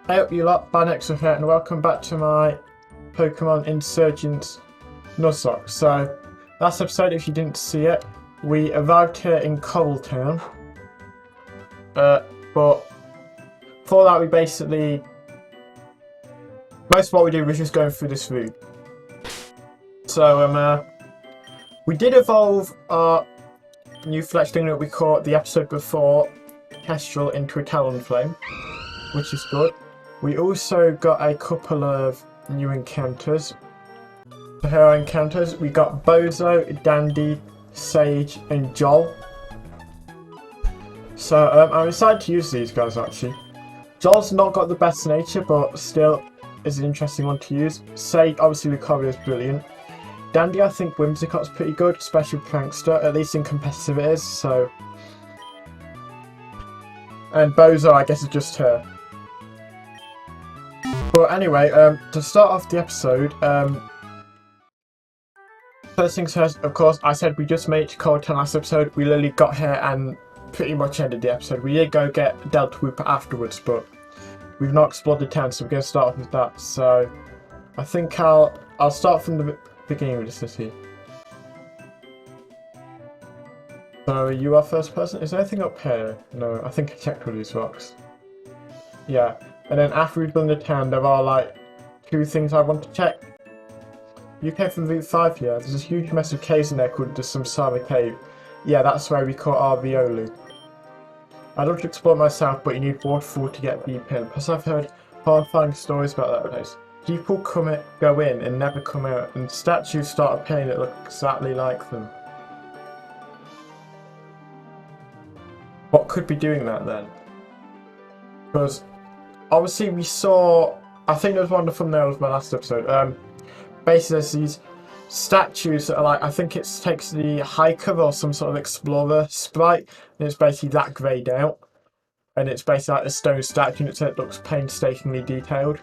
Hey up you lot, Banex here and welcome back to my Pokemon Insurgence Nuzlocke. So, last episode, if you didn't see it, we arrived here in Coral Town. But for that we basically, most of what we did was just going through this route. So we did evolve our new fletchling that we caught the episode before, Kestrel, into a Talonflame, which is good. We also got a couple of new encounters. For her encounters, we got Bozo, Dandy, Sage, and Joel. So I'm excited to use these guys actually. Joel's not got the best nature, but still is an interesting one to use. Sage, obviously, Recovery is brilliant. Dandy, I think Whimsicott's pretty good, especially Prankster, at least in competitive it is. So, and Bozo, I guess, is just her. But anyway, to start off the episode, first things first, of course, I said we just made it to Coral Town last episode. We literally got here and pretty much ended the episode. We did go get Delta Whooper afterwards, but we've not explored the town, so we're going to start off with that. So, I think I'll start from the beginning of the city. So, you are first person? Is there anything up here? No, I think I checked all these rocks. Yeah. And then after we've done the town, there are like two things I want to check. You came from Route 5 here. There's this huge mess of caves in there called the Samsara Cave. Yeah, that's where we caught our Riolu. I'd love to explore myself, but you need waterfall to get deep in. Plus I've heard horrifying stories about that place. People go in and never come out, and statues start appearing that look exactly like them. What could be doing that then? Because obviously we saw, I think there was one of the thumbnails of my last episode, basically there's these statues that are like, I think it takes the hiker or some sort of explorer sprite, and it's basically that greyed out. And it's basically like a stone statue, and it looks painstakingly detailed.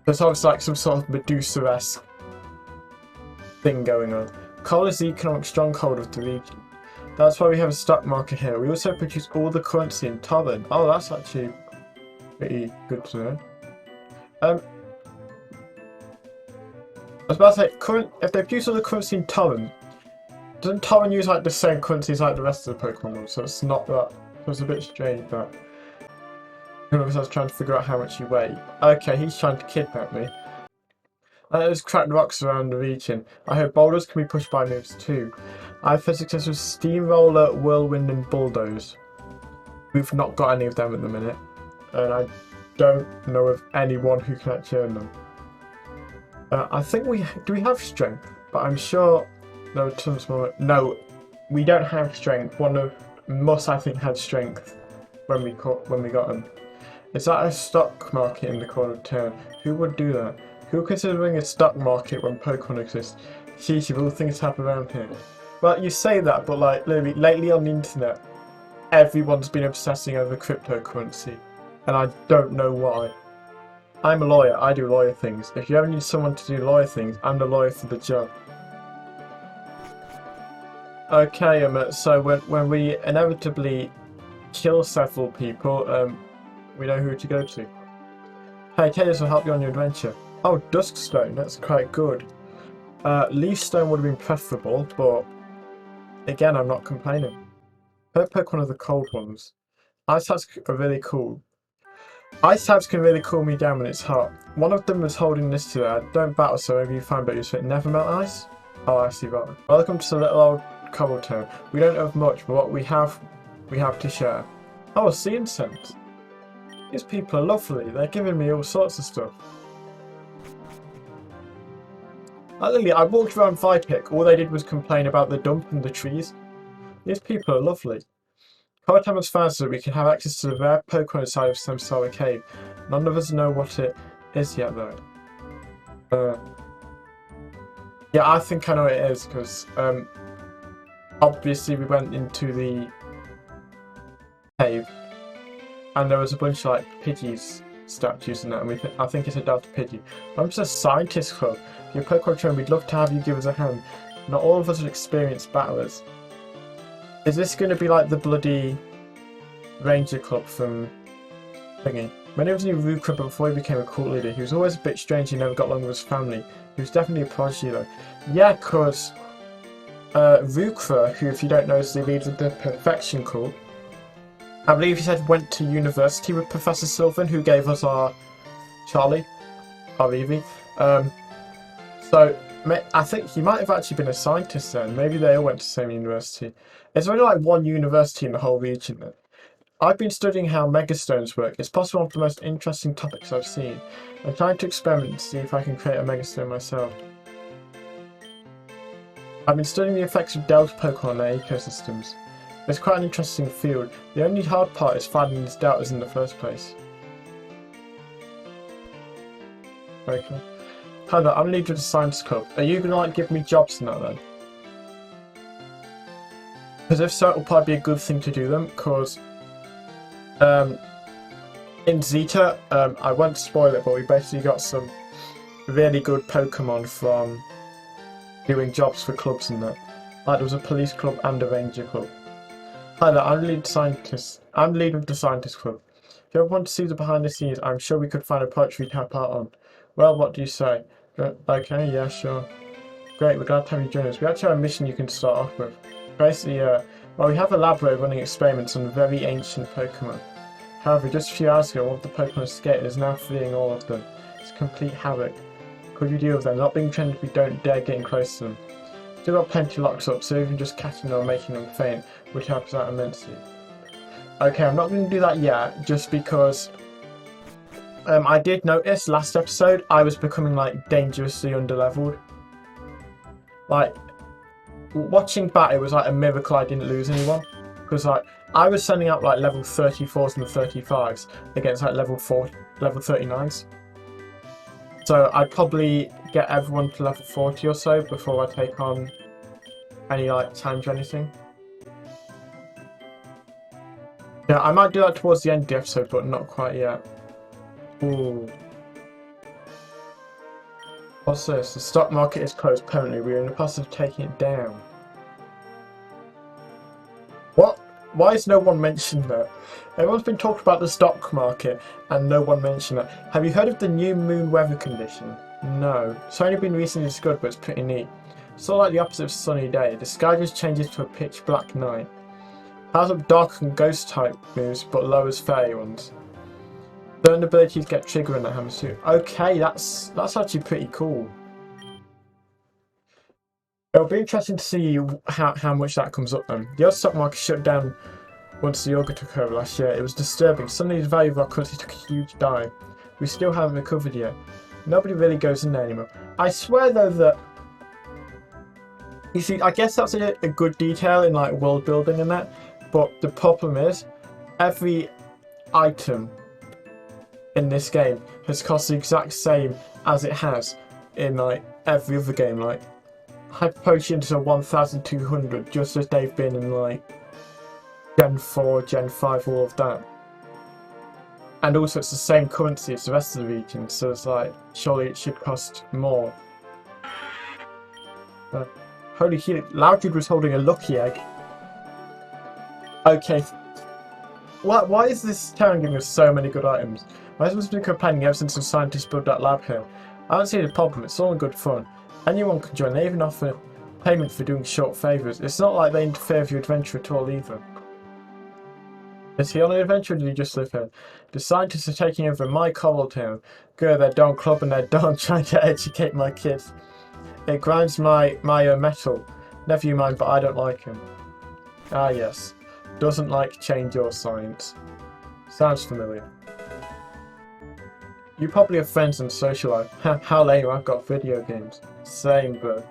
There's obviously like some sort of Medusa-esque thing going on. Coal is the economic stronghold of the region. That's why we have a stock market here. We also produce all the currency in Torren. Oh, that's actually pretty good to know. I was about to say, if they produce all the currency in Torren, doesn't Torren use like the same currency as like the rest of the Pokemon world? So it's not that. So it's a bit strange that. I was trying to figure out how much you weigh. Okay, he's trying to kidnap me. There's cracked rocks around the region. I heard boulders can be pushed by moves too. I've had success with Steamroller, Whirlwind, and Bulldoze. We've not got any of them at the minute, and I don't know of anyone who can actually earn them. I think we have strength, but I'm sure there are tons more. No, we don't have strength. One of Mus, I think, had strength when we got him. Is that a stock market in the corner of town? Who would do that? Who considering a stock market when Pokemon exists? Sheesh, all things happen around here. Well, you say that, but like literally lately on the internet, everyone's been obsessing over cryptocurrency, and I don't know why. I'm a lawyer, I do lawyer things. If you ever need someone to do lawyer things, I'm the lawyer for the job. Okay, so when we inevitably kill several people, we know who to go to. Hey, Taylors will help you on your adventure. Oh, Duskstone, that's quite good. Leafstone would have been preferable, but again, I'm not complaining. I'll pick one of the cold ones. Ice types are really cool. Ice types can really cool me down when it's hot. One of them was holding this today. I don't battle, so maybe you find better use for it. Never melt ice? Oh, I see right. Welcome to the little old Coral Town. We don't have much, but what we have to share. Oh, sea incense. These people are lovely. They're giving me all sorts of stuff. Literally, I walked around Vipik. All they did was complain about the dump and the trees. These people are lovely. Coral Town was found so that we can have access to the rare Pokemon inside of Samsara Cave. None of us know what it is yet, though. Yeah, I think I know what it is, because obviously we went into the cave, and there was a bunch of like Pidgeys statues in that, and I think it's a Delta Pidgey. I'm just a scientist club. If you're a Pokemon trainer, we'd love to have you give us a hand. Not all of us are experienced battlers. Is this going to be like the bloody Ranger Club from thingy. When he was a Rukra before he became a cult leader, he was always a bit strange. He never got along with his family. He was definitely a prodigy though. Yeah, cause Rukra, who if you don't know is the leader of the Perfection cult, I believe he said went to university with Professor Sylvan, who gave us our Charlie, our Evie. So I think he might have actually been a scientist then. Maybe they all went to the same university. There's only like one university in the whole region then. I've been studying how megastones work. It's possibly one of the most interesting topics I've seen. I'm trying to experiment and see if I can create a megastone myself. I've been studying the effects of Delta Pokemon on their ecosystems. It's quite an interesting field. The only hard part is finding these Deltas in the first place. Okay. Hi there, I'm leader of the Science Club. Are you gonna like give me jobs now then? Because if so, it'll probably be a good thing to do them, because in Zeta, I won't spoil it, but we basically got some really good Pokemon from doing jobs for clubs and that. Like there was a police club and a ranger club. Hi there, I'm the lead scientist. I'm the leader of the Scientist Club. If you ever want to see the behind the scenes, I'm sure we could find a project we'd help out on. Well, what do you say? Okay, yeah, sure. Great, we're glad to have you join us. We actually have a mission you can start off with. Basically, well, we have a laboratory running experiments on very ancient Pokemon. However, just a few hours ago, one of the Pokemon escaped and is now fleeing all of them. It's complete havoc. Could you deal with them? Not being trained, we don't dare getting close to them. Still got plenty locked up, so even just catching them or making them faint would help us out immensely. Okay, I'm not going to do that yet, just because I did notice last episode I was becoming like dangerously underleveled. Like, watching back, it was like a miracle I didn't lose anyone, because like I was sending out like level 34s and 35s against like level 39s. So I'd probably get everyone to level 40 or so before I take on any like challenge or anything. Yeah, I might do that towards the end of the episode, but not quite yet. Ooh. What's this? The stock market is closed permanently. We are in the process of taking it down. What? Why has no one mentioned that? Everyone's been talking about the stock market and no one mentioned that. Have you heard of the new moon weather condition? No. It's only been recently discovered, but it's pretty neat. Sort of like the opposite of sunny day. The sky just changes to a pitch black night. Powers up dark and ghost type moves, but lowers fairy ones. Certain abilities get triggered in the hammer suit. Okay, that's actually pretty cool. It'll be interesting to see how much that comes up then. The other stock market shut down once the Yoga took over last year. It was disturbing. Suddenly the value of our currency took a huge dive. We still haven't recovered yet. Nobody really goes in there anymore. I swear though that, you see, I guess that's a good detail in like world building and that, but the problem is every item in this game has cost the exact same as it has in like every other game. Like Hyper Potions are 1,200 just as they've been in like Gen 4, Gen 5, all of that. And also it's the same currency as the rest of the region, so it's like, surely it should cost more. Holy shit, Loudred was holding a lucky egg. Okay. Why is this town giving us so many good items? My husband's been complaining ever since the scientists built that lab here. I don't see the problem, it's all in good fun. Anyone can join, they even offer payment for doing short favours. It's not like they interfere with your adventure at all either. Is he on an adventure or did he just live here? The scientists are taking over my coral town. Go their darn club and they're darn trying to educate my kids. It grinds my metal. Never you mind, but I don't like him. Ah yes. Doesn't like change or science. Sounds familiar. You probably have friends in social life. How lame, I've got video games. Same, bro.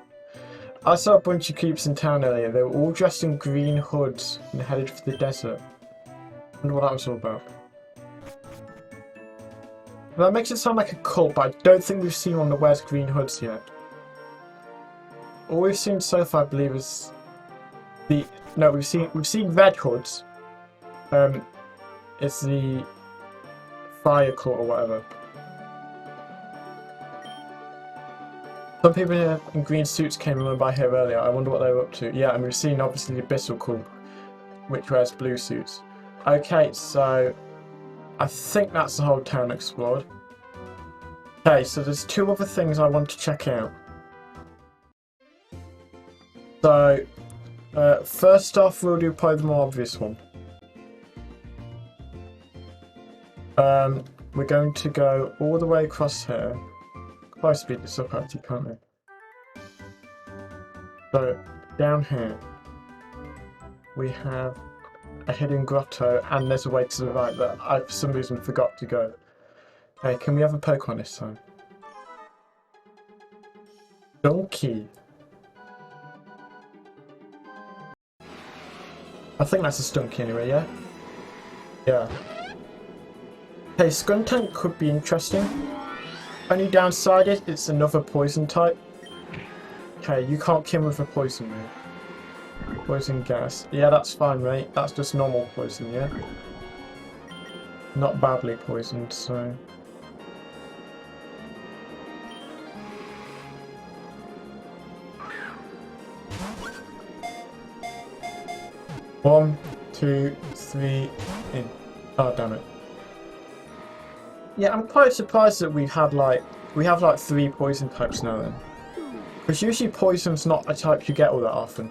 I saw a bunch of creeps in town earlier. They were all dressed in green hoods and headed for the desert. I wonder what that was all about. That makes it sound like a cult, but I don't think we've seen one that wears green hoods yet. All we've seen so far, I believe, is the... No, we've seen red hoods. It's the fire cult or whatever. Some people in green suits came by here earlier. I wonder what they were up to. Yeah, and we've seen obviously the Abyssal cult, which wears blue suits. Okay, so I think that's the whole town explored. Okay, so there's 2 other things I want to check out. So, first off, we'll do probably the more obvious one. We're going to go all the way across here. Quite speed this up actually, can't we? So, down here, we have a hidden grotto, and there's a way to the right that I, for some reason, forgot to go. Okay, can we have a Pokemon this time? Donkey. I think that's a Stunky anyway, yeah? Yeah. Hey, Skuntank could be interesting. Only downside is it's another poison type. Okay, you can't kill with a poison move. Poison gas. Yeah, that's fine, mate. That's just normal poison, yeah? Not badly poisoned, so... One, 2, 3, in. Oh, damn it. Yeah, I'm quite surprised that we have like 3 poison types now then. Because usually poison's not a type you get all that often.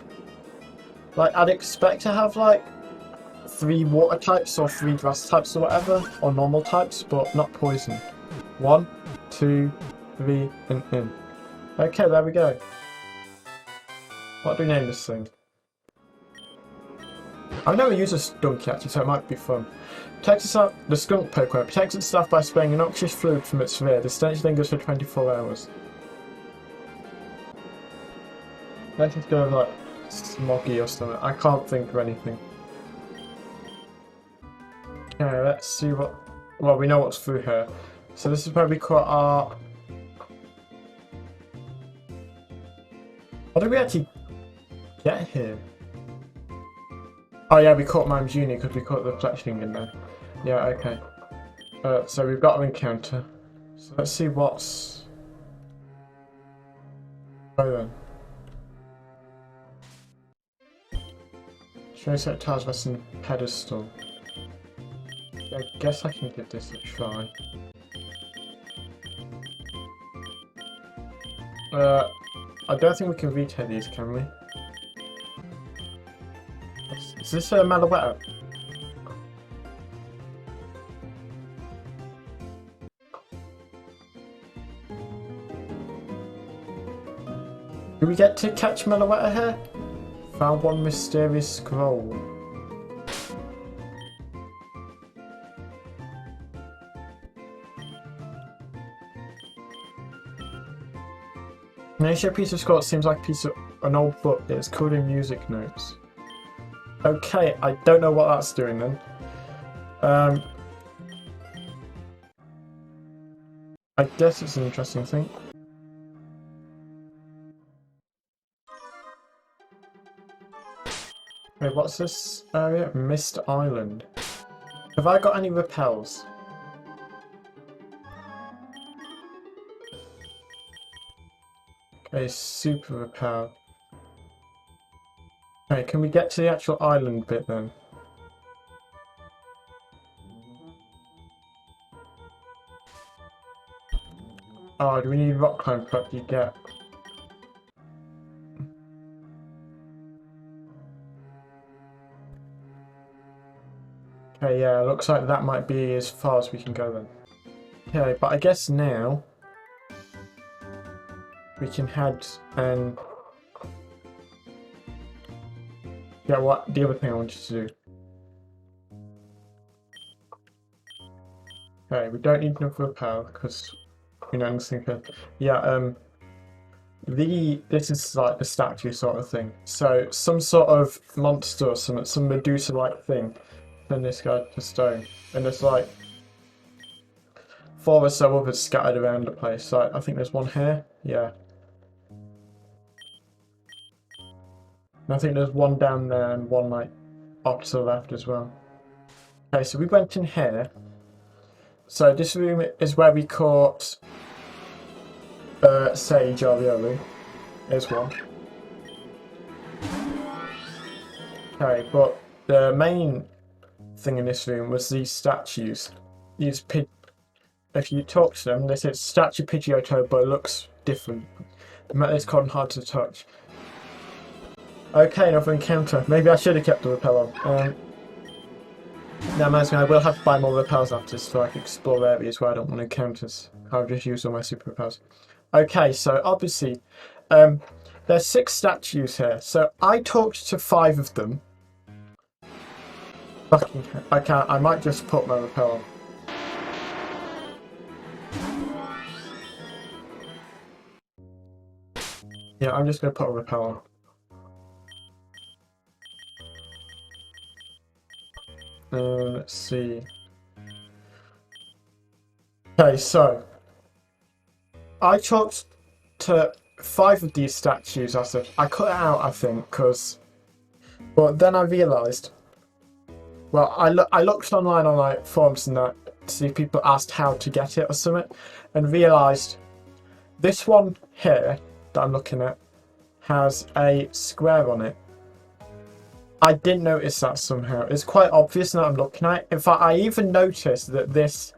Like, I'd expect to have like 3 water types or 3 grass types or whatever, or normal types, but not poison. 1, 2, 3, and in. Okay, there we go. What do we name this thing? I've never used a Stunky actually, so it might be fun. Protects itself, the skunk Pokemon protects itself by spraying a noxious fluid from its sphere. The stench lingers for 24 hours. Let's just go with like smoggy or something. I can't think of anything. Okay, let's see what. Well, we know what's through here. So this is where we caught our. What did we actually get here? Oh yeah, we caught Mimes Uni because we caught the fletchling in there. Yeah, okay. So we've got an encounter. So let's see what's... Oh then. Show set tiles lesson pedestal. Yeah, I guess I can give this a try. I don't think we can retake these, can we? Is this a Meloetta? Do we get to catch Meloetta here? Found one mysterious scroll. An ancient piece of scroll seems like a piece of an old book. It's covered in music notes. Okay, I don't know what that's doing then. I guess it's an interesting thing. Wait, what's this area? Mist Island. Have I got any repels? Okay, super repel. Okay, can we get to the actual island bit then? Oh, do we need rock climb prep? You get. Okay, yeah, looks like that might be as far as we can go then. Okay, but I guess now we can head and yeah, what the other thing I wanted to do. Okay, we don't need enough willpower because we know anything. Yeah, this is like the statue sort of thing. So some sort of monster or something, some Medusa-like thing. Then this guy to stone, and there's like 4 or so others scattered around the place. So I think there's one here. Yeah. And I think there's one down there and one like off to the left as well. Okay, so we went in here. So this room is where we caught Sage Ariolu. There's one. Okay, but the main thing in this room was these statues. use Pidge. If you talk to them, they say it's statue Pidgeotto, but it looks different. It's called hard to touch. Okay, another encounter. Maybe I should have kept the repel on. Now, I will have to buy more repels after this so I can explore areas where I don't want encounters. I'll just use all my super repels. Okay, so obviously, there's 6 statues here. So I talked to 5 of them. Fucking hell. I might just put my repel on. Yeah, I'm just going to put a repel on. Let's see. Okay, so I talked to 5 of these statues. I said I cut it out, I think, because. But then I realised. Well, I looked online on like forums and that to see if people asked how to get it or something, and realised this one here that I'm looking at has a square on it. I didn't notice that somehow. It's quite obvious now I'm looking at it. In fact, I even noticed that this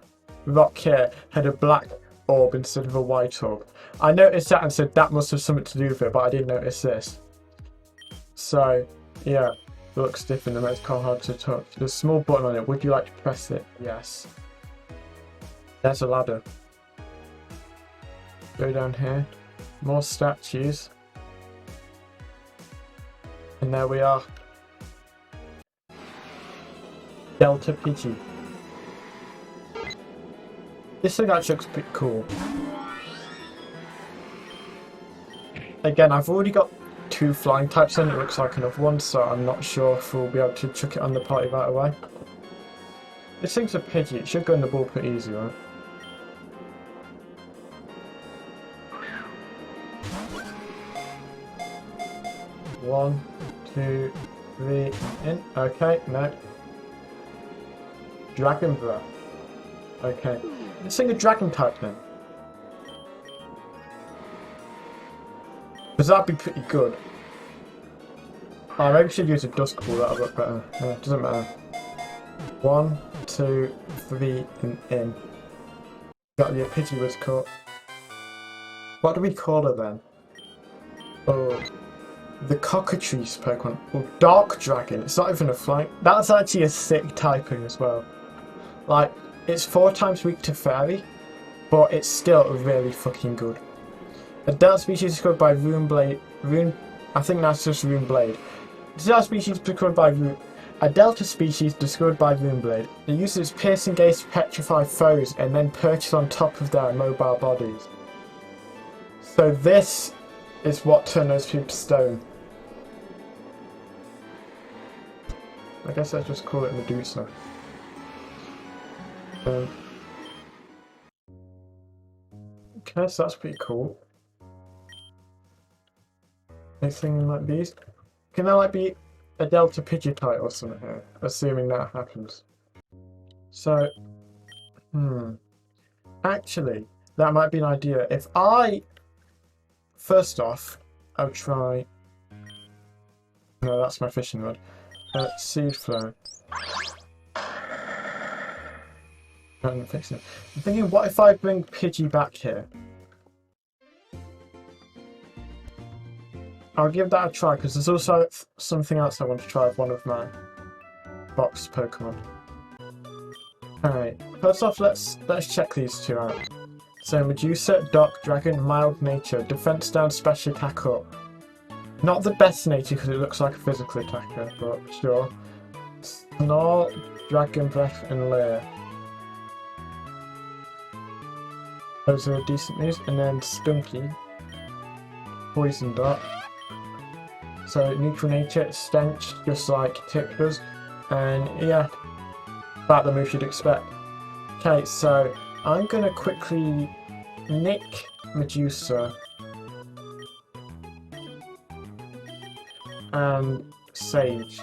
rock here had a black orb instead of a white orb. I noticed that and said that must have something to do with it, but I didn't notice this. So, yeah, it looks different and it's quite hard to touch. There's a small button on it. Would you like to press it? Yes. There's a ladder. Go down here. More statues. And there we are. Delta Pidgey. This thing actually looks pretty cool. Again, I've already got 2 flying types and it looks like another one, so I'm not sure if we'll be able to chuck it on the party right away. This thing's a Pidgey, it should go in the ball pretty easy, right? One, 2, 3, in. Okay, no. Dragon Breath. Okay. Let's sing a dragon type then. Because that'd be pretty good. Oh, maybe we should use a dusk ball, that'll look better. Yeah, doesn't matter. 1, 2, 3, and in. Got the Pidgey was caught. What do we call her then? Oh. The Cockatrice Pokemon. Oh, Dark Dragon. It's not even a flying. That's actually a sick typing as well. Like, it's 4 times weak to Fairy, but it's still really fucking good. A Delta species discovered by I think that's just Runeblade. A Delta species discovered by A Delta species discovered by Runeblade. It uses its piercing gaze to petrify foes and then perches on top of their immobile bodies. So this is what turned those people to stone. I guess let's just call it Medusa. Okay, so that's pretty cool. Anything like these? Can there like be a Delta Pidgeotite or something here? Assuming that happens. So, actually, that might be an idea. If I, first off, I'll try. No, that's my fishing rod. Seed flow. I'm fixing it. I'm thinking, what if I bring Pidgey back here? I'll give that a try because there's also something else I want to try with one of my box Pokemon. Alright, first off, let's check these 2 out. So Medusa, Dark Dragon, Mild Nature, Defense down, Special Attack up. Not the best nature because it looks like a physical attacker, but sure. Snarl, Dragon Breath, and Lair. Those are decent moves. And then Stunky, Poison Dart. So neutral nature, Stench, just like Tip does. And yeah, about the move you'd expect. Okay, so I'm going to quickly nick Medusa and Sage.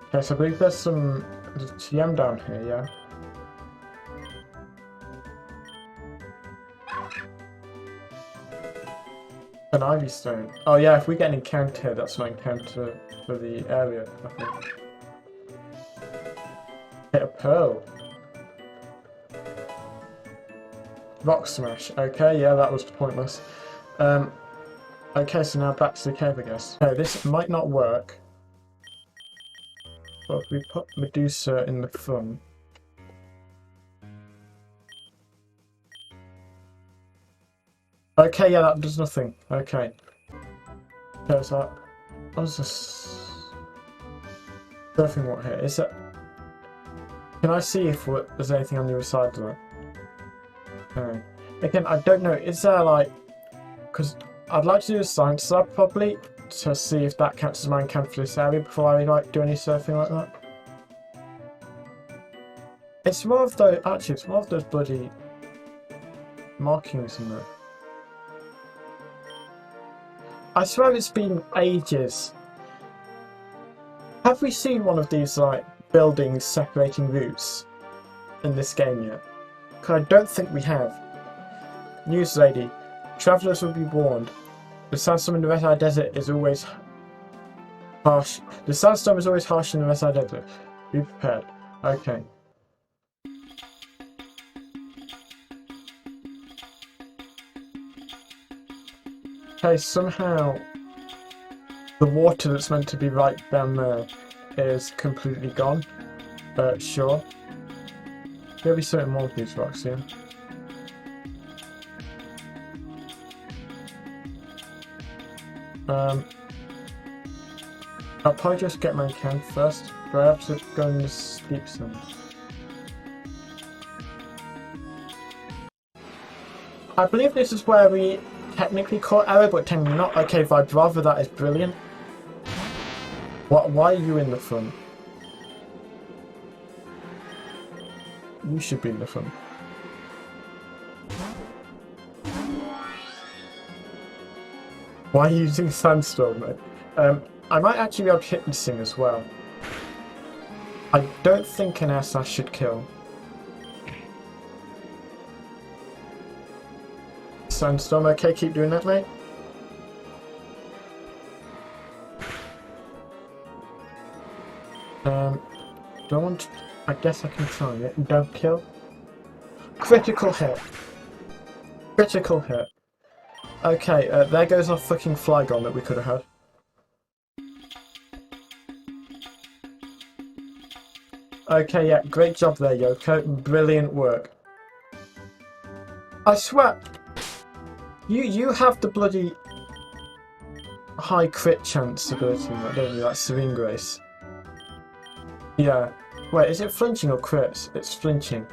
Okay, so I believe there's some TM down here, yeah? An Ivy Stone. Oh yeah, if we get an encounter here, that's an encounter for the area, I think. Hit a Pearl. Rock smash. Okay, yeah, that was pointless. Okay, so now back to the cave, I guess. Okay, this might not work. But if we put Medusa in the front. Okay, yeah, that does nothing. Okay. Okay, so I was just surfing what here. Is it? Can I see if there's anything on the other side of it? Okay. Again, I don't know. Is there like, because I'd like to do a science lab probably to see if that counts as mine camp for this area before I like do any surfing like that. It's more of those. Actually, it's more of those bloody markings in there. I swear it's been ages. Have we seen one of these like buildings separating routes in this game yet? Because I don't think we have. News lady, travellers will be warned. The sandstorm in the Red Eye Desert is always harsh. The sandstorm is always harsh in the Red Eye Desert. Be prepared. Okay. Okay, somehow the water that's meant to be right down there is completely gone. Sure. There'll be certain more of these rocks here. I'll probably just get my can first. Do I have to go in the steep zone? I believe this is where we technically caught error, but technically not. Okay, Vibrava, that is brilliant. Why are you in the front? You should be in the front. Why are you using Sandstorm, mate? I might actually be able to hit this thing as well. I don't think an SS should kill. Sandstorm, okay, keep doing that, mate. Do I want to, I guess I can try it. Don't kill. Critical hit. Critical hit. Okay, there goes our fucking Flygon that we could have had. Okay, yeah, great job there, Yoko. Brilliant work. I swear, you have the bloody high crit chance ability, don't you? That's Serene Grace. Yeah. Wait, is it flinching or crits? It's flinching.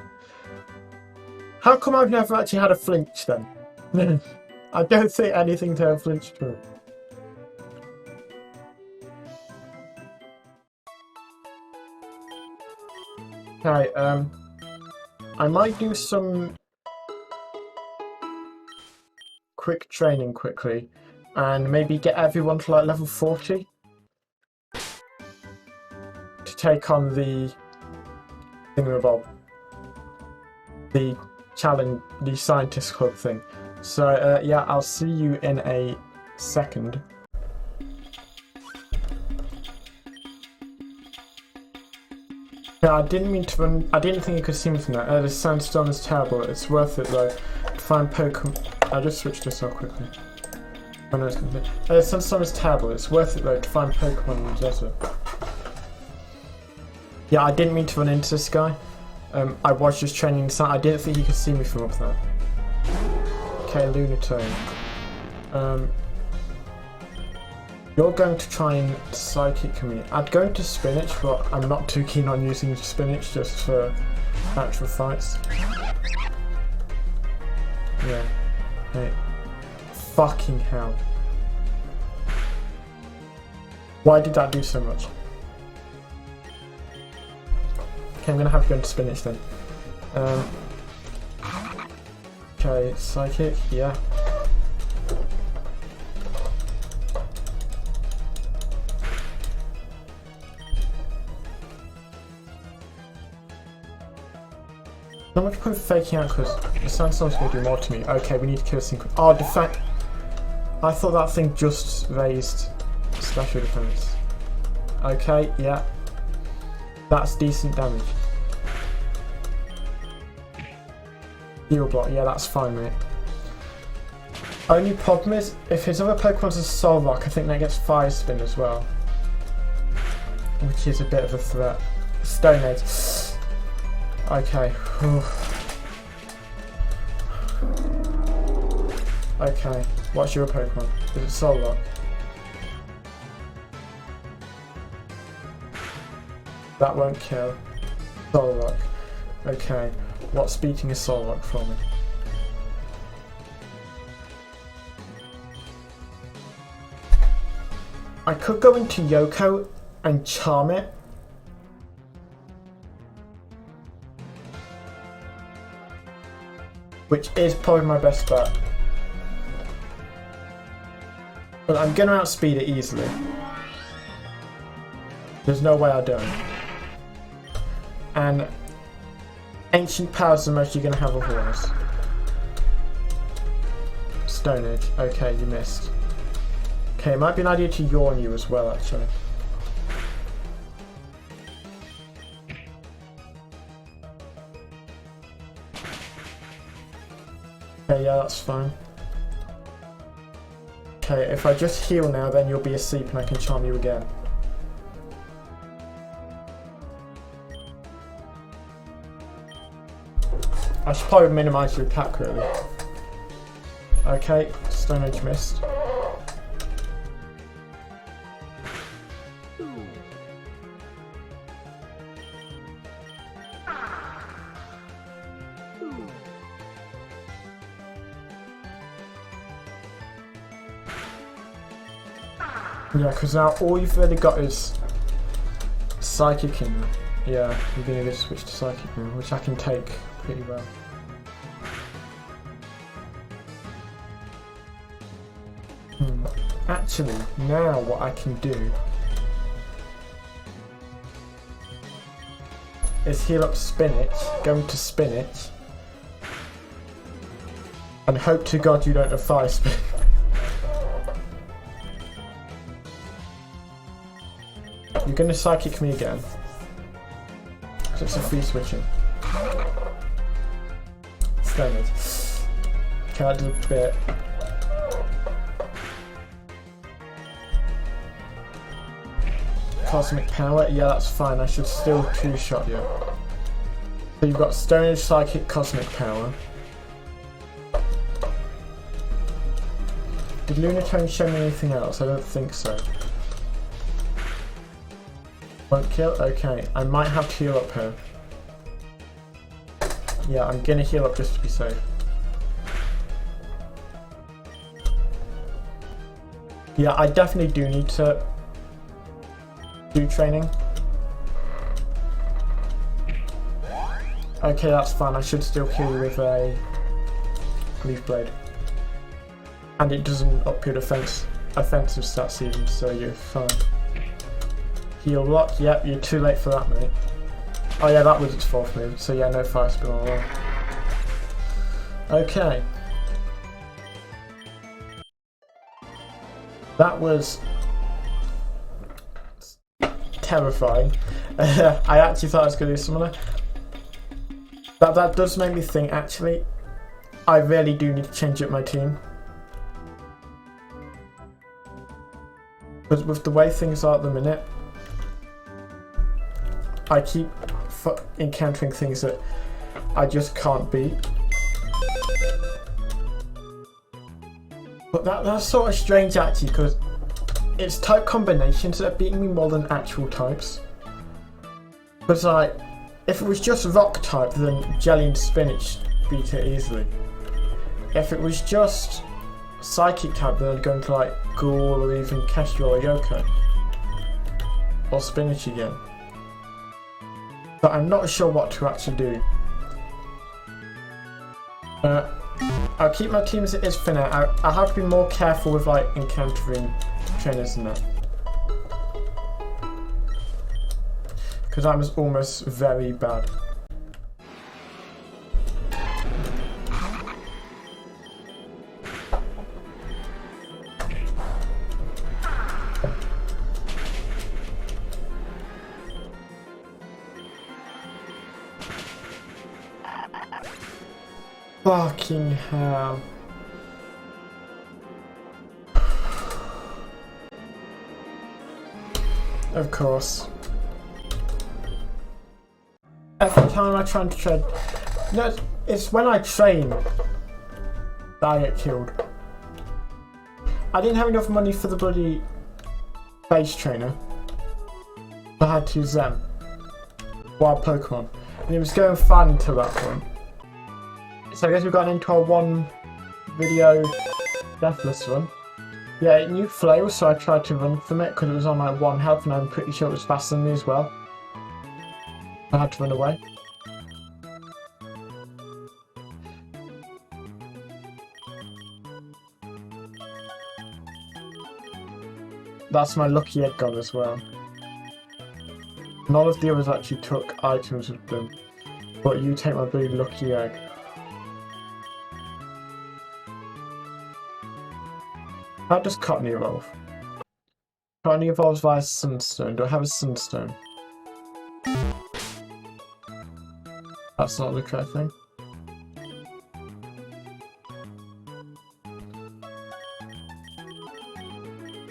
How come I've never actually had a flinch then? I don't think anything to have flinched through. Okay, I might do some quick training quickly and maybe get everyone to like level 40 to take on the thingamabob, the challenge, the scientist club thing. So yeah, I'll see you in a second. Yeah, I didn't mean to run. I didn't think you could see me from that. The sandstorm is terrible. It's worth it though to find Pokemon. I'll just switch this off quickly. Oh no, it's complete. The sandstorm is terrible. It's worth it though to find Pokemon in the desert. Yeah, I didn't mean to run into this guy. I was just training the sun. I didn't think he could see me from up there. Okay, Lunatone. You're going to try and Psychic me. I'd go into Spinach, but I'm not too keen on using Spinach just for actual fights. Yeah. Hey. Fucking hell. Why did that do so much? Okay, I'm gonna have to go into Spinach then. Okay, Psychic, yeah. Not much point faking out because the sandstorm's going to do more to me. Okay, we need to kill a synchro. Oh, defense. I thought that thing just raised special defense. Okay, yeah. That's decent damage. Heal block, yeah, that's fine, mate. Only problem is, if his other Pokemon's a Soul Rock, I think that gets Fire Spin as well. Which is a bit of a threat. Stone Edge. Okay. Okay, what's your Pokemon? Is it Soul Rock? That won't kill. Soul Rock. Okay, what's beating a Soul Rock for me? I could go into Yoko and charm it. Which is probably my best bet. But I'm gonna outspeed it easily. There's no way I don't. And Ancient Power's the most you're gonna have a horse. Stone Edge. Okay, you missed. Okay, it might be an idea to yawn you as well, actually. Okay, yeah, that's fine. Okay, if I just heal now, then you'll be asleep and I can charm you again. I should probably minimise your attack, really. Okay, Stone Edge missed. Yeah, because now all you've really got is Psychic in. Yeah, you're going to switch to Psychic now, which I can take pretty well. Actually, now what I can do is heal up Spinach, go into Spinach, and hope to God you don't have Fire Spin. You're going to Psychic me again. So it's a free switching. Stone Edge. Okay, that did a bit. Cosmic Power, yeah, that's fine. I should still two-shot you. So you've got Stone Edge, Psychic, Cosmic Power. Did Lunatone show me anything else? I don't think so. Won't kill? Okay, I might have to heal up here. Yeah, I'm gonna heal up just to be safe. Yeah, I definitely do need to do training. Okay, that's fine. I should still kill you with a Leaf Blade. And it doesn't up your offensive stats even, so you're fine. Heal Rock, yep, you're too late for that, mate. Oh yeah, that was its fourth move, so yeah, no Fire Spin all along. Okay. That was terrifying. I actually thought I was going to do similar. That does make me think, actually, I really do need to change up my team. But with the way things are at the minute, I keep encountering things that I just can't beat. But that's sort of strange actually, because it's type combinations that are beating me more than actual types. Because like, if it was just rock type, then Jelly and Spinach beat it easily. If it was just Psychic type, then I'd go into like Ghoul or even Kestrel or Yoko. Or Spinach again. But I'm not sure what to actually do. I'll keep my team as it is for now. I'll have to be more careful with like encountering trainers and that. Because I was almost very bad. Fucking hell. Of course. Every time I try to trade... No, it's when I train that I get killed. I didn't have enough money for the bloody base trainer. I had to use them. Wild Pokemon. And it was going fine until that point. So I guess we've gotten into our one video deathless run. Yeah, it knew flail, so I tried to run from it because it was on like 1 health and I'm pretty sure it was faster than me as well. I had to run away. That's my lucky egg gone as well. None of the others actually took items with them, but you take my bloody lucky egg. How does Cottony evolve? Cottony evolves via Sunstone. Do I have a Sunstone? That's not the correct thing.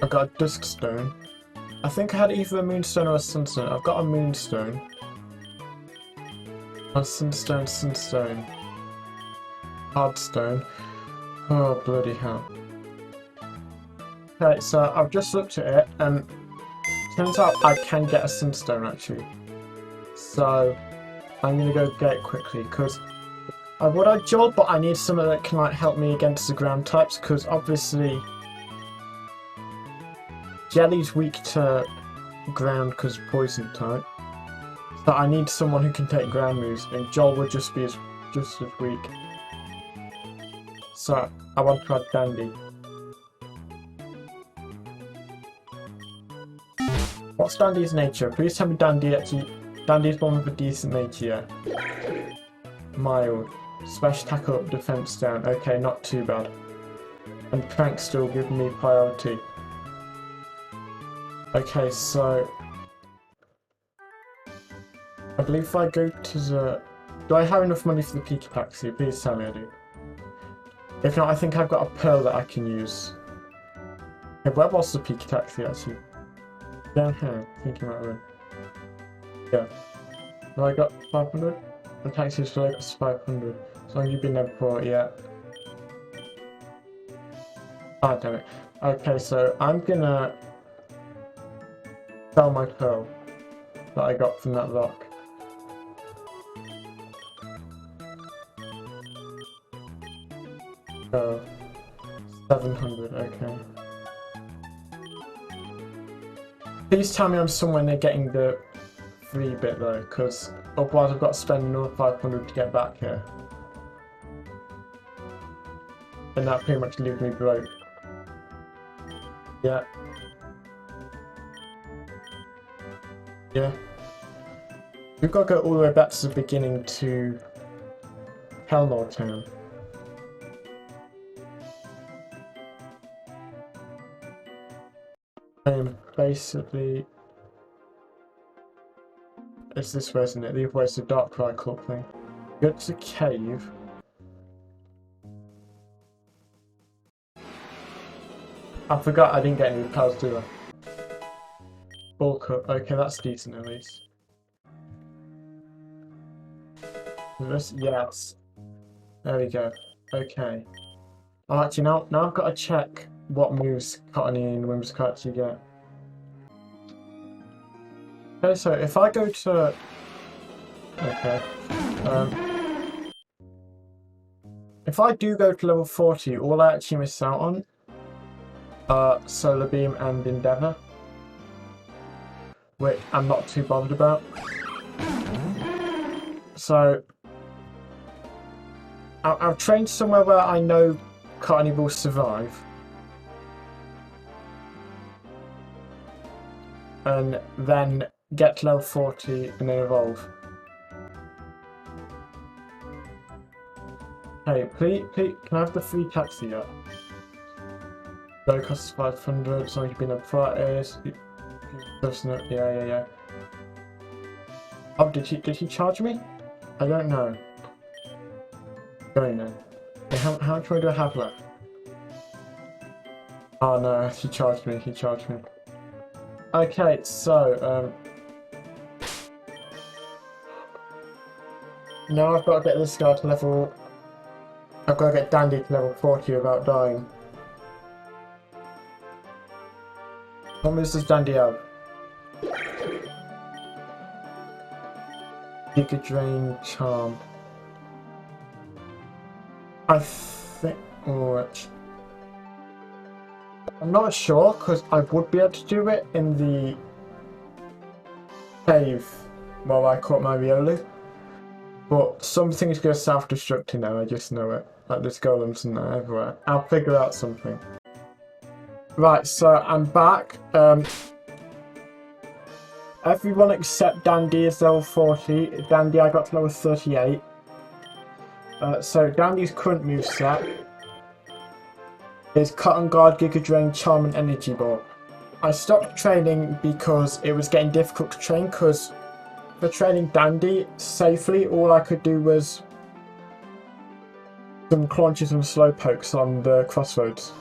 I've got a Duskstone. I think I had either a Moonstone or a Sunstone. I've got a Moonstone. A Sunstone, Sunstone. Hardstone. Oh, bloody hell. Okay, so I've just looked at it, and turns out I can get a Sunstone actually. So I'm gonna go get it quickly because I would have Joel, but I need something that can like help me against the ground types because obviously Jelly's weak to ground because poison type. So I need someone who can take ground moves, and Joel would just be just as weak. So I want to add Dandy. What's Dandy's nature? Please tell me Dandy's one with a decent nature. Mild. Special attack up, defense down. Okay, not too bad. And Prank still giving me priority. Okay, so I believe if I go to the... Do I have enough money for the Pikapaxi? Please tell me I do. If not, I think I've got a pearl that I can use. Okay, where was the Pikapaxi actually? Down here, I think it might win. Yeah. Have I got 500? The taxis for like 500. As long as you've been there before, yeah. Ah, damn it. Okay, so I'm gonna sell my pearl that I got from that rock. Oh, 700, okay. Please tell me I'm somewhere near getting the free bit though, because otherwise I've got to spend another 500 to get back here. And that pretty much leaves me broke. Yeah. Yeah. We've got to go all the way back to the beginning to Helmore Town. Basically, it's this way, isn't it? The other way is the Darkrai Club thing. Go to the cave. I forgot I didn't get any pearls, do I? Bulk up. Okay, that's decent at least. This, yes. There we go. Okay. Oh, actually, now I've got to check what moves Cottony and Whimsicott actually get. Okay, so if I go to... Okay. If I do go to level 40, all I actually miss out on are Solar Beam and Endeavour, which I'm not too bothered about. So I've trained somewhere where I know Cottony will survive. And then get to level 40 and then evolve. Hey, please, can I have the free taxi yet? Go costs 500, so you've been up for it. Yeah. Oh, did he charge me? I don't know. Going then. Okay, how much more do I have left? Oh no, he charged me, Okay, so, now I've got to get this guy to level... I've got to get Dandy to level 40 without dying. What moves does Dandy have? Giga Drain, Charm. I think... I'm not sure, because I would be able to do it in the cave while I caught my Riolu. But some things go self-destructing now, I just know it. Like there's golems and that everywhere. I'll figure out something. Right, so I'm back. Everyone except Dandy is level 40. Dandy, I got to level 38. So Dandy's current moveset is Cut and Guard, Giga Drain, Charm and Energy Ball. I stopped training because it was getting difficult to train, because for training Dandy safely, all I could do was some clunches and slow pokes on the crossroads.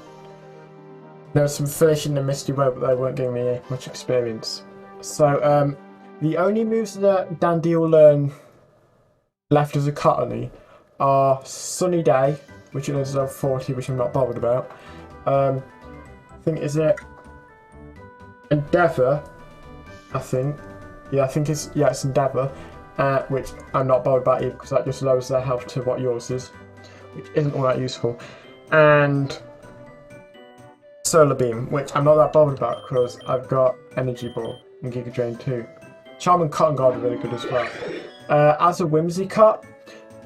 There was some fish in the Misty Web, but they weren't giving me much experience. So, the only moves that Dandy will learn left as a Cuttony are Sunny Day, which is level 40, which I'm not bothered about. I think, is it Endeavour? I think. Yeah, I think it's Endeavour, which I'm not bothered about either, because that just lowers their health to what yours is, which isn't all that useful. And Solar Beam, which I'm not that bothered about, because I've got Energy Ball and Giga Drain too. Charm and Cut and Guard are really good as well. As a Whimsy Cut,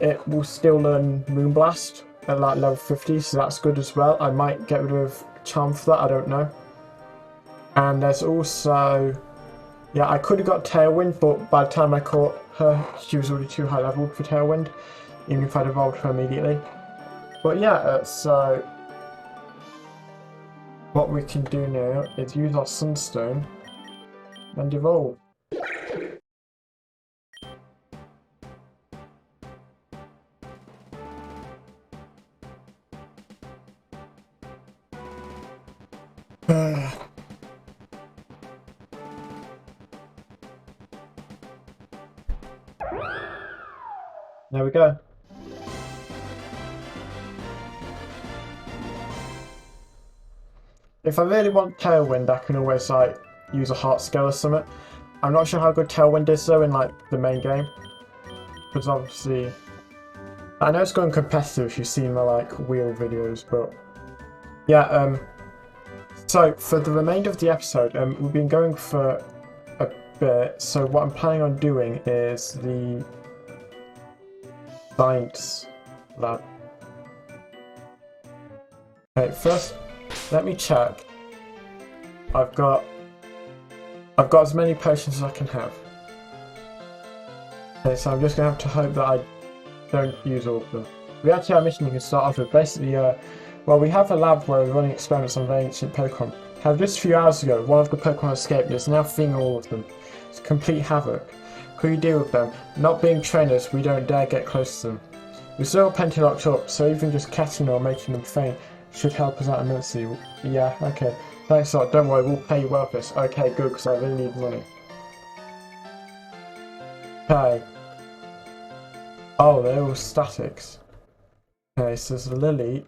it will still learn Moonblast at like level 50, so that's good as well. I might get rid of Charm for that, I don't know. And there's also, yeah, I could have got Tailwind, but by the time I caught her, she was already too high leveled for Tailwind, even if I'd evolved her immediately. But yeah, so what we can do now is use our Sunstone and evolve. There we go. If I really want Tailwind, I can always like use a Heart Scale or something. I'm not sure how good Tailwind is though in like the main game, because obviously I know it's going competitive if you've seen my like wheel videos, but yeah. So for the remainder of the episode, we've been going for a bit. So what I'm planning on doing is the Science Lab. Okay, first let me check. I've got as many potions as I can have. Okay, so I'm just gonna have to hope that I don't use all of them. We actually have a mission you can start off with. Basically, well, we have a lab where we're running experiments on very ancient Pokemon. However, just a few hours ago, one of the Pokemon escaped. It's now feeding all of them. It's complete havoc. Could we deal with them? Not being trainers, we don't dare get close to them. We still have plenty locked up, so even just catching or making them faint should help us out immensely. Yeah, okay. Thanks a lot. Don't worry, we'll pay you well for this. Okay, good, because I really need money. Okay. Oh, they're all statics. Okay, so there's a Lily.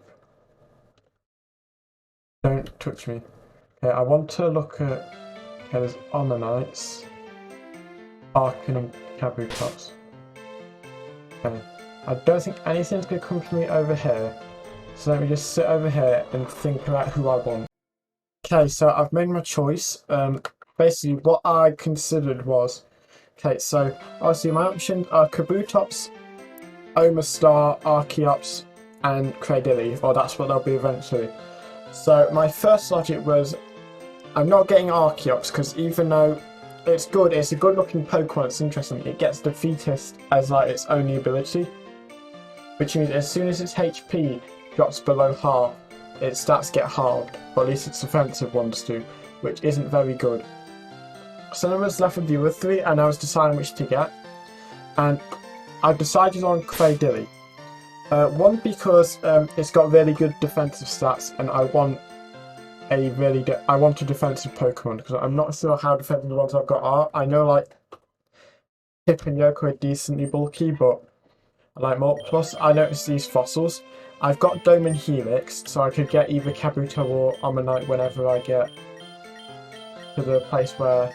Don't touch me. Okay, I want to look at... Okay, there's Onanites, Arcan and Kabutops. Okay. I don't think anything's going to come from me over here. So let me just sit over here and think about who I want. Okay, so I've made my choice. Basically, what I considered was... Okay, so obviously my options are Kabutops, Omastar, Archeops, and Cradilly, or that's what they'll be eventually. So my first logic was, I'm not getting Archeops because even though it's good, it's a good looking Pokemon, it's interesting, it gets defeatist as like its only ability. Which means as soon as its HP drops below half, its stats get halved, or at least its offensive ones do, which isn't very good. So then I was left with the other three, and I was deciding which to get. And I decided on Cradilly. One, because it's got really good defensive stats, and I want a defensive Pokemon, because I'm not sure how defensive the ones I've got are. I know like Pip and Yoko are decently bulky, but I like more. Plus, I noticed these fossils. I've got Dome and Helix, so I could get either Kabuto or Ammonite whenever I get to the place where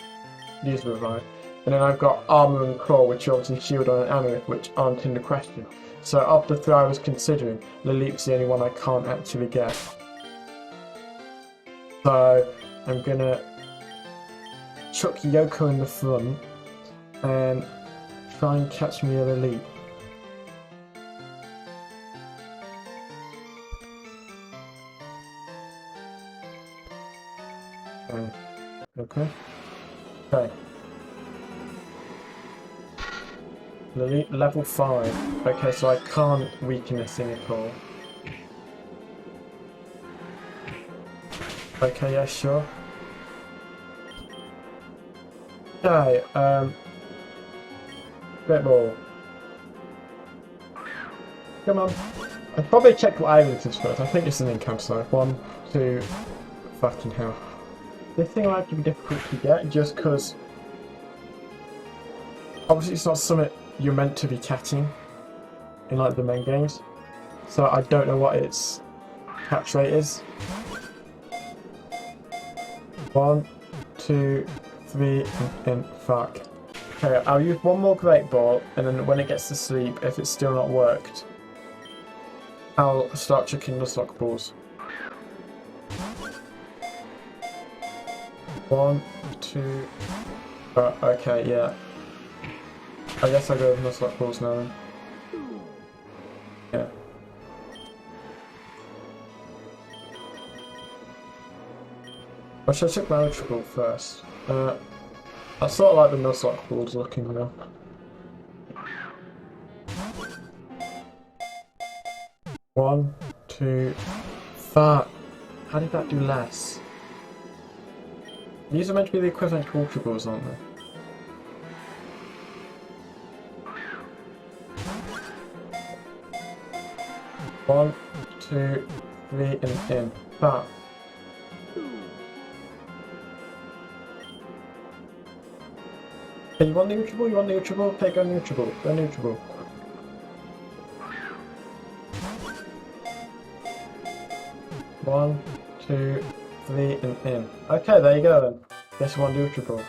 these revive. And then I've got Armor and Claw, which are obviously Shield on and Amulet, which aren't in the question. So of the three I was considering, Lilip's the only one I can't actually get. So I'm gonna chuck Yoko in the front and try and catch me a Lilip. Okay. Lilip level 5. Okay, so I can't weaken a Cynical. Okay, yeah, sure. Okay, bit more. Come on. I'd probably check what island is first. I think it's an encounter. 1, 2, fucking hell. This thing might be difficult to get just because obviously it's not something you're meant to be catching in like the main games. So I don't know what its catch rate is. 1, 2, 3, and fuck. Okay, I'll use one more Great Ball, and then when it gets to sleep, if it's still not worked, I'll start chucking Nuzlocke balls. 1, 2. Okay, yeah. I guess I'll go with Nuzlocke balls now then. Yeah. I should check my Ultra Ball first. I sort of like the Nuzlocke balls looking now. One, 2, fuck. How did that do less? These are meant to be the equivalent to Ultra Balls, aren't they? One, 2, 3, and in. Fuck. Okay, you want the Ultra Ball? You want the Ultra Ball? Okay, go Ultra Ball. Go Ultra Ball. One, 2, 3, and in. Okay, there you go then. Guess you want the Ultra Ball.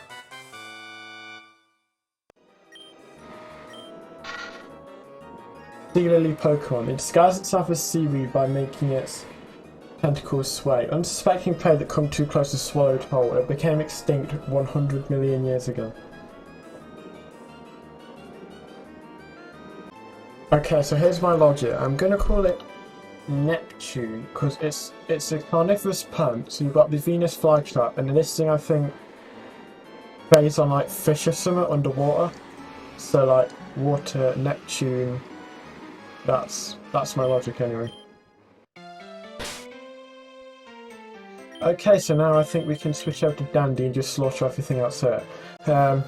Sea Lily Pokemon. It disguises itself as seaweed by making its tentacles sway. Unsuspecting prey that come too close to swallowed whole. It became extinct 100 million years ago. Okay, so here's my logic. I'm gonna call it Neptune because it's a carnivorous plant. So you've got the Venus flytrap, and then this thing I think plays on like fish or something underwater. So like water, Neptune. That's my logic anyway. Okay, so now I think we can switch over to Dandy and just slaughter everything else here. Yeah,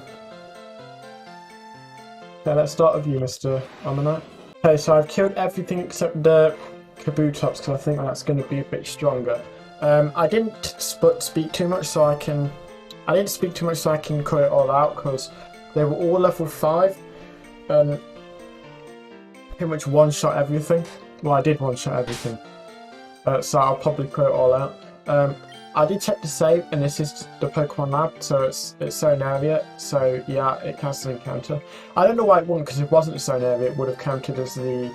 let's start with you, Mr. Ammonite. Okay, so I've killed everything except the Kabutops because I think that's going to be a bit stronger. I didn't speak too much so I can cut it all out because they were all level 5 and pretty much one-shot everything. Well, I did one-shot everything. So I'll probably cut it all out. I did check the save, and this is the Pokemon Lab, so it's its own area, so yeah, it counts as an encounter. I don't know why it wouldn't, because if it wasn't its own area, it would have counted as the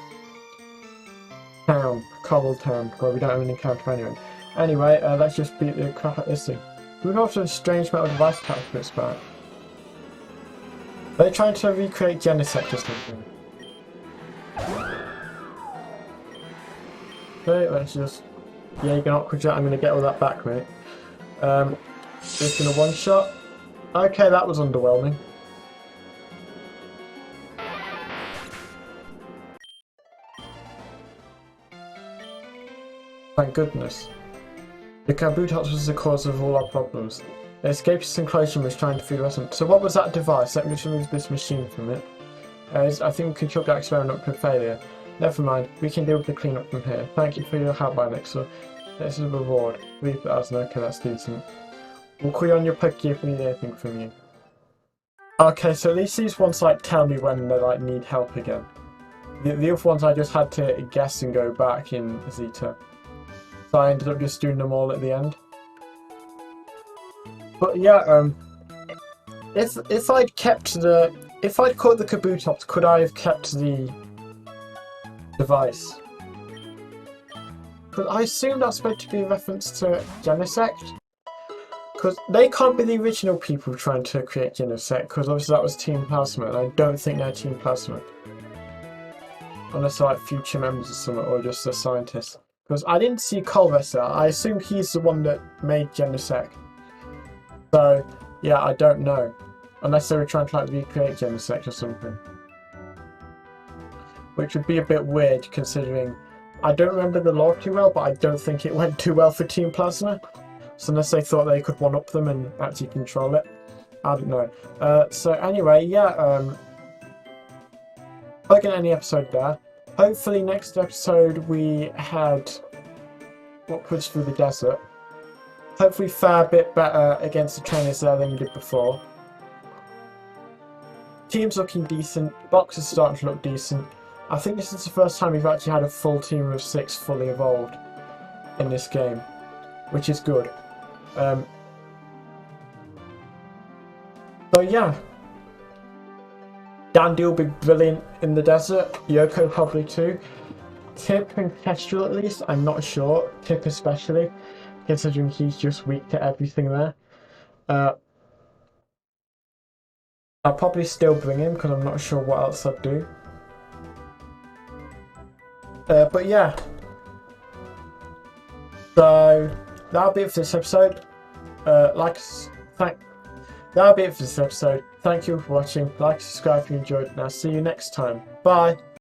town, Cobble Town, where we don't have an encounter anyway. Anyway, let's just beat the crap at this thing. We've also a strange metal device attached to its back. They're trying to recreate Genesect or something. Okay, let's just... Yeah, you can Aqua Jet. I'm going to get all that back, mate. Just going to one-shot. Okay, that was underwhelming. Thank goodness. The Kabutops was the cause of all our problems. It escaped its enclosure and was trying to feed us. So what was that device? Let me just remove this machine from it. I think we can chalk that experiment up to failure. Never mind, we can deal with the cleanup from here. Thank you for your help, Alexa. This is a reward. 3,000, okay, that's decent. We'll call you on your Pokey if we need anything from you. Okay, so at least these ones like tell me when they like need help again. The other ones I just had to guess and go back in Zeta. So I ended up just doing them all at the end. But yeah, if I'd kept if I'd caught the Kabutops, could I have kept the device? Because I assume that's meant to be a reference to Genesect. Because they can't be the original people trying to create Genesect, because obviously that was Team Plasma, and I don't think they're Team Plasma. Unless they're like future members or something, or just a scientist. Because I didn't see Colvester, I assume he's the one that made Genesect. So, yeah, I don't know. Unless they were trying to like recreate Genesect or something. Which would be a bit weird considering I don't remember the lore too well, but I don't think it went too well for Team Plasma. So unless they thought they could one-up them and actually control it. I don't know. So anyway, yeah, we're going to end the episode there. Hopefully next episode we had Upwards Through the Desert. Hopefully fare a bit better against the trainers there than we did before. Team's looking decent, box is starting to look decent. I think this is the first time we've actually had a full team of 6 fully evolved in this game, which is good. So yeah, Dandy will be brilliant in the desert, Yoko probably too. Tip and Kestrel at least, I'm not sure, Tip especially, considering he's just weak to everything there. I'll probably still bring him because I'm not sure what else I'd do. But yeah, so that'll be it for this episode. That'll be it for this episode. Thank you for watching. Like, subscribe if you enjoyed, and I'll see you next time. Bye.